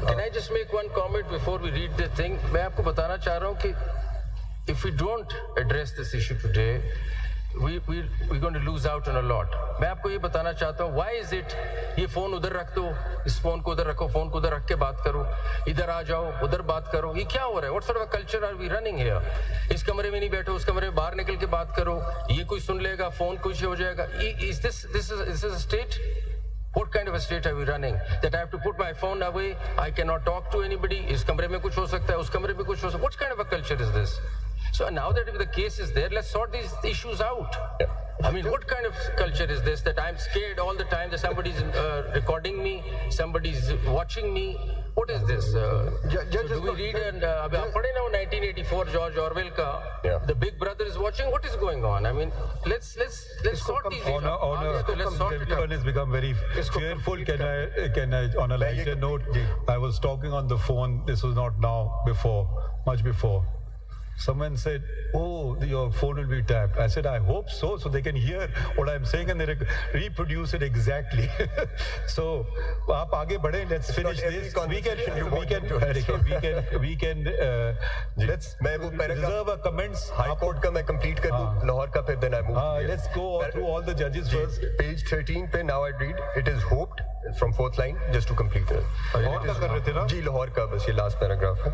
Can I just make one comment before we read the thing? मैं आपको बताना चाह रहा हूँ कि if we don't address this issue today, we're going to lose out on a lot. मैं आपको ये बताना चाहता हूँ, why is it ये फोन उधर रख दो, इस फोन को उधर रखो, फोन को उधर रख के बात करो, इधर आ जाओ, उधर बात करो, ये क्या हो रहा है? What sort of a culture are we running here? इस कमरे में नहीं बैठो, उस कमरे में बाहर निकल के बात करो, ये कोई सुन लेगा, फोन कुछ हो जाएगा. Is this a state? What kind of a state are we running? That I have to put my phone away, I cannot talk to anybody, इस कमरे में कुछ हो सकता है, उस कमरे में कुछ हो सकता है. What kind of a culture is this? So now that the case is there, let's sort these issues out. Yeah. I mean, what kind of culture is this that I'm scared all the time that somebody's recording me, somebody's watching me? What is this? So do we read and पढ़े ना 1984 George Orwell का The Big Brother is watching? What is going on? I mean, let's sort these issues out. Everyone has become very fearful. Can I on a lighter note? I was talking on the phone. This was not now, before, much before. Someone said, "Oh, your phone will be tapped." I said, "I hope so, so they can hear what I'm saying and they reproduce it exactly." So, आप आगे बढ़े. Let's finish this. We can. Let's reserve our comments. High Court का मैं complete कर दूँ, Lahore का फिर then I move. Let's go through all the judges first. Page 13 पे now I read. It is hoped from fourth line just to complete it. Lahore का कर रहे थे ना? जी Lahore का बस ये last paragraph है.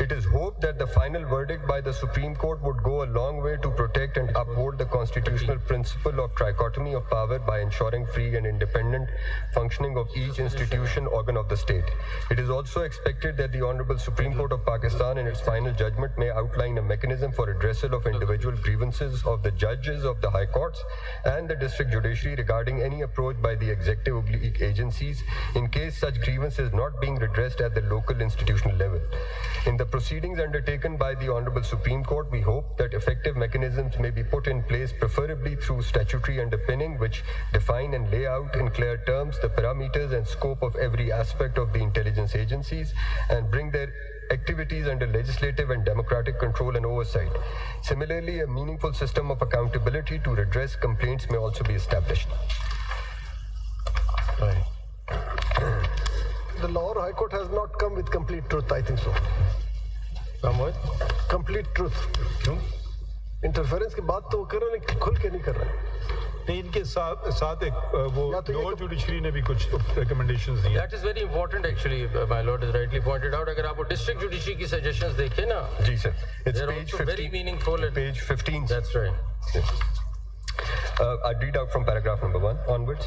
It is hoped that the final verdict by the Supreme Court would go a long way to protect and uphold the constitutional principle of trichotomy of power by ensuring free and independent functioning of each institution organ of the state. It is also expected that the Honorable Supreme Court of Pakistan in its final judgment may outline a mechanism for redressal of individual grievances of the judges of the high courts and the district judiciary regarding any approach by the executive agencies in case such grievance is not being redressed at the local institutional level. In the proceedings undertaken by the Honorable Supreme Court, we hope that effective mechanisms may be put in place, preferably through statutory underpinning, which define and lay out in clear terms the parameters and scope of every aspect of the intelligence agencies and bring their activities under legislative and democratic control and oversight. Similarly, a meaningful system of accountability to redress complaints may also be established. Right. The Lahore High Court has not come with complete truth, I think so. Come what? Complete truth. क्यों? Interference की बात तो वो कर रहे हैं लेकिन खुल के नहीं कर रहे हैं. नहीं, इनके साथ एक वो लोअर जुडिशरी ने भी कुछ recommendations दिए. That is very important actually. My lord has rightly pointed out. अगर आप वो district judiciary की suggestions देखें ना, जी sir. It's they're page also 15. very meaningful. Page 15. That's right. Yes. I read out from paragraph number 1 onwards.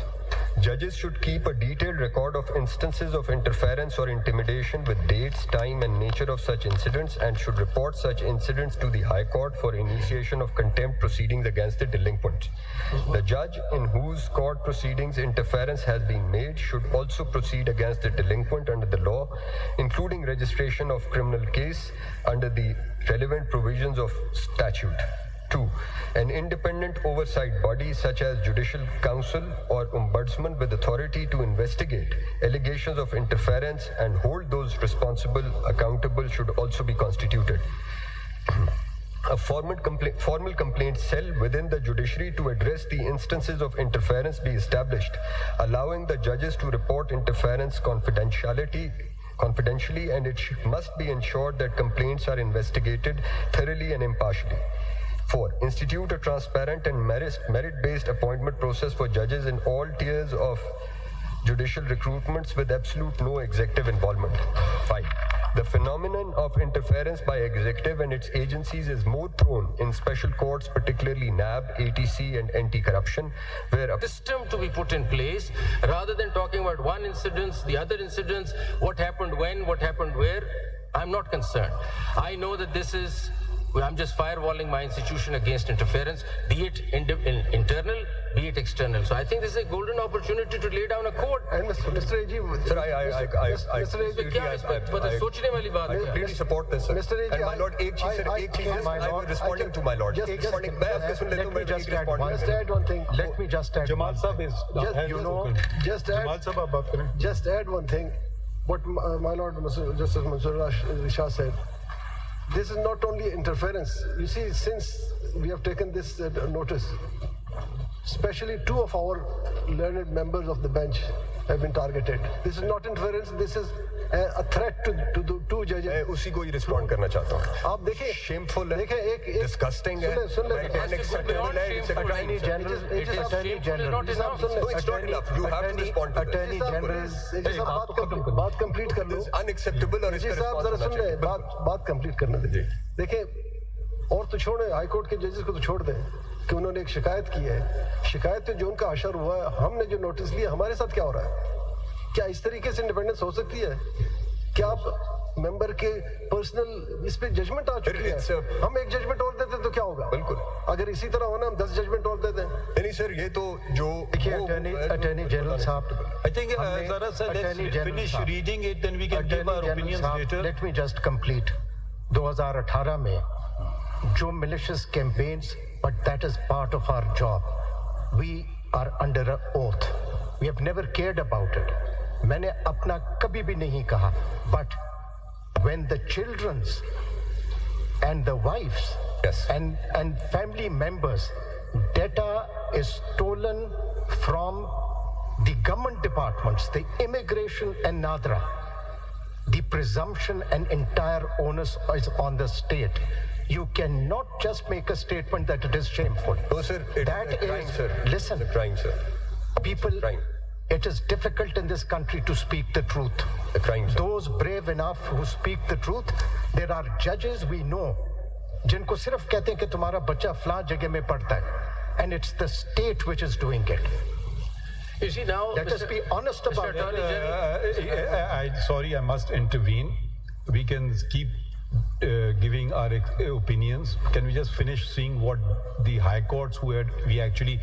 Judges should keep a detailed record of instances of interference or intimidation with dates, time and nature of such incidents and should report such incidents to the High Court for initiation of contempt proceedings against the delinquents. The judge in whose court proceedings interference has been made should also proceed against the delinquent under the law, including registration of criminal case under the relevant provisions of statute. 2. An independent oversight body such as Judicial Council or Ombudsman with authority to investigate allegations of interference and hold those responsible accountable should also be constituted. A formal complaint cell within the judiciary to address the instances of interference be established, allowing the judges to report interference confidentially, and it must be ensured that complaints are investigated thoroughly and impartially. 4. Institute a transparent and merit-based appointment process for judges in all tiers of judicial recruitments with absolute no executive involvement. 5. The phenomenon of interference by executive and its agencies is more prone in special courts, particularly NAB, ATC and anti-corruption, where a system to be put in place rather than talking about one incident, the other incidents, what happened when, what happened where. I'm not concerned. I know that this is, I'm just firewalling my institution against interference, be it internal, be it external. So I think this is a golden opportunity to lay down a code. And Mr. AG, sir, I completely support this, sir. Mr. AG, and my lord, I'm responding to my lord. Let me just add one thing. Let me just add. Jamal Sahab is, just add one thing. What my lord, Justice Mansoor Shah said. This is not only interference. You see, since we have taken this notice, especially 2 of our learned members of the bench have been targeted. This is not interference. This is a threat to the two judges. मैं उसी को ही respond करना चाहता हूँ. आप देखिए, Shameful है, देखिए एक disgusting है, सुन ले unacceptable है, it's a crime. Attorney General, Attorney General, No, it's not enough. You have to respond to this. Attorney General, बात कंप्लीट कर लो. It's unacceptable और जी इसका साहब response जरा होना सुन ले, चाहिए. बात कंप्लीट करने दीजिए. देखिए, और तो छोड़े, हाई कोर्ट के जजेस को तो छोड़ दें कि उन्होंने एक शिकायत की है. शिकायत में जो उनका असर हुआ है, हमने जो नोटिस लिया, हमारे साथ क्या हो रहा है? क्या इस तरीके से इंडिपेंडेंस हो सकती है? क्या आप मेंबर के पर्सनल इस पे जजमेंट आ चुकी है? हम एक जजमेंट और देते तो क्या होगा? बिल्कुल. अगर इसी तरह होना, हम 10 जजमेंट और देते हैं. नहीं सर, ये तो जो देखिए अटॉर्नी जनरल साहब, I think Zara sir, let's finish reading it, then we can give our opinions later. Let me just complete. 2018 में जो malicious campaigns, but that is part of our job. We are under an oath. We have never cared about it. मैंने अपना कभी भी नहीं कहा. But when the children's and the wives Yes. and family members data is stolen from the government departments, the immigration and NADRA, the presumption and entire onus is on the state. You cannot just make a statement that it is shameful. No sir, it's That a crime, is- sir. listen. It's a crime, sir. People, Crime. it is difficult in this country to speak the truth. A crime, sir. Those brave enough who speak the truth, there are judges we know जिनको सिर्फ कहते हैं कि तुम्हारा बच्चा फलां जगह में पढ़ता है, and it's the state which is doing it. You see now, Let us be honest about it. Attorney General, Sorry, I must intervene. We can keep giving our opinions. Can we just finish seeing what the high courts we actually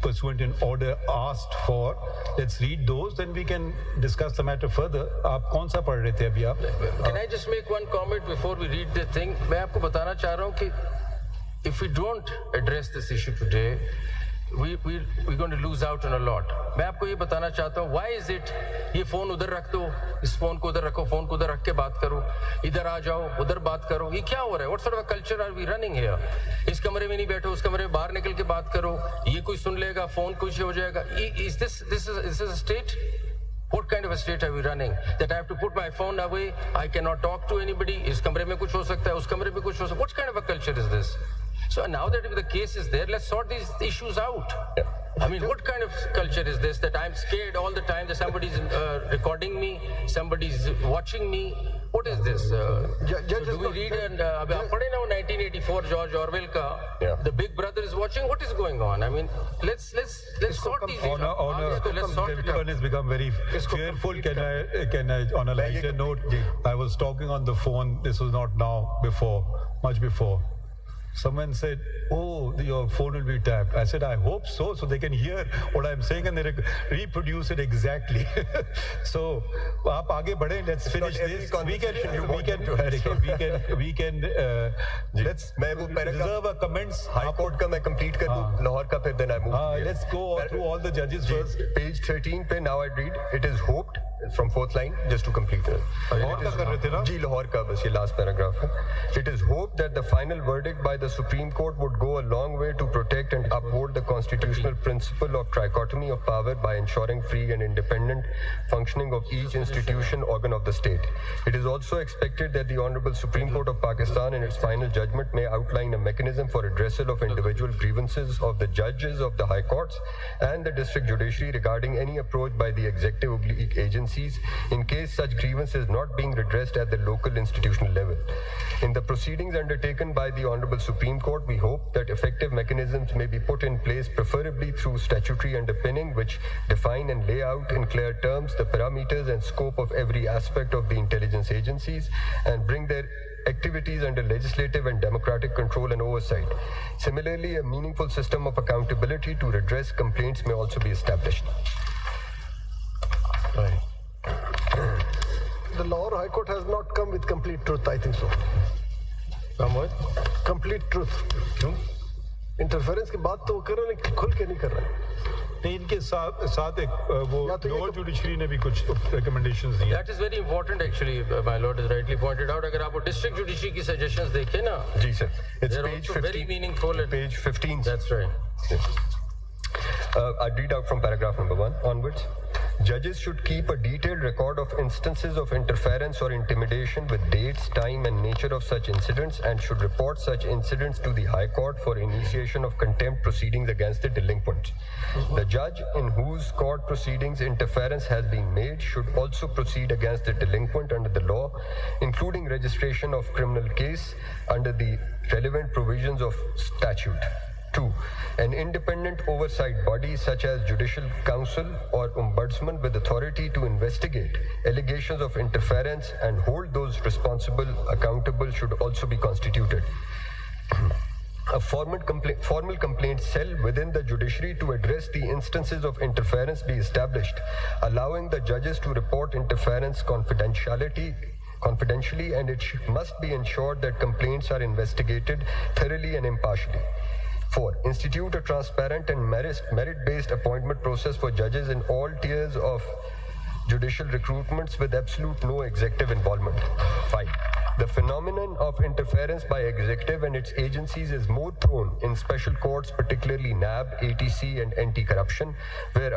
pursuant an order asked for? Let's read those, then we can discuss the matter further. आप कौन सा पढ़ रहे थे अभी आप? can I just make one comment before we read the thing? मैं आपको बताना चाह रहा हूँ कि if we don't address this issue today, we're going to lose out on a lot. मैं आपको ये बताना चाहता हूँ, why is it ये फोन उधर रख दो, इस फोन को उधर रखो, फोन को उधर रख के बात करो, इधर आ जाओ, उधर बात करो, ये क्या हो रहा है? What sort of a culture are we running here? इस कमरे में नहीं बैठो, उस कमरे में बाहर निकल के बात करो, ये कोई सुन लेगा, फोन कुछ हो जाएगा. Is this a state? What kind of a state are we running? That I have to put my phone away, I cannot talk to anybody, इस कमरे में कुछ हो सकता है, उस कमरे में कुछ हो सकता है. What kind of a culture is this? So now that the case is there, let's sort these issues out. I mean, what kind of culture is this that I'm scared all the time that somebody's recording me, somebody's watching me? What is this? So do we read and अभी आप पढ़े ना वो 1984 George Orwell का, Yeah. the Big Brother is watching. What is going on? I mean, let's sort these issues out. Let's sort it Everyone out. has become very fearful. Can I, on a lighter note, I was talking on the phone. This was not now, before, much before. Someone said, "Oh, your phone will be tapped." I said, "I hope so, so they can hear what I'm saying and they reproduce it exactly." So, आप आगे बढ़ें. Let's finish not every this. conversation you want to have. We can. Let's मैं वो paragraph- reserve our comments. High court का मैं complete कर दूं, लाहौर का फिर then I move. here. Let's go through all the judges first. Page 13 पे now I read. It is hoped from fourth line just to complete it. Lahore का कर रहे थे ना? जी लाहौर का बस ये last paragraph है. It is hoped that the final verdict by the Supreme Court would go a long way to protect and uphold the constitutional principle of trichotomy of power by ensuring free and independent functioning of each institution organ of the state. It is also expected that the Honorable Supreme Court of Pakistan in its final judgment may outline a mechanism for redressal of individual grievances of the judges of the high courts and the district judiciary regarding any approach by the executive agencies in case such grievance is not being redressed at the local institutional level. In the proceedings undertaken by the Honorable Supreme Court, we hope that effective mechanisms may be put in place, preferably through statutory underpinning, which define and lay out in clear terms the parameters and scope of every aspect of the intelligence agencies and bring their activities under legislative and democratic control and oversight. Similarly, a meaningful system of accountability to redress complaints may also be established. The Lahore High Court has not come with complete truth, I think so. Come with? Complete truth. क्यों? Interference की बात तो वो कर रहे हैं लेकिन खुल के नहीं कर रहे हैं. नहीं, इनके साथ एक वो या तो ये लोअर तो- जुडिशरी ने भी कुछ recommendations दिए. That is very important actually, my lord has rightly pointed out. अगर आप वो district judiciary की suggestions देखें ना, Ji sir, it's they're page also very 15. meaningful. And Page 15. that's right. I read out from paragraph number 1 onwards. Judges should keep a detailed record of instances of interference or intimidation with dates, time, and nature of such incidents and should report such incidents to the High Court for initiation of contempt proceedings against the delinquent. The judge in whose court proceedings interference has been made should also proceed against the delinquent under the law, including registration of criminal case under the relevant provisions of statute. 2. An independent oversight body such as Judicial Council or Ombudsman with authority to investigate allegations of interference and hold those responsible accountable should also be constituted. A formal complaint cell within the judiciary to address the instances of interference be established, allowing the judges to report interference confidentially, and it must be ensured that complaints are investigated thoroughly and impartially. 4. Institute a transparent and merit-based appointment process for judges in all tiers of judicial recruitments with absolute no executive involvement. 5. The phenomenon of interference by executive and its agencies is more prone in special courts, particularly NAB, ATC, and anti-corruption, where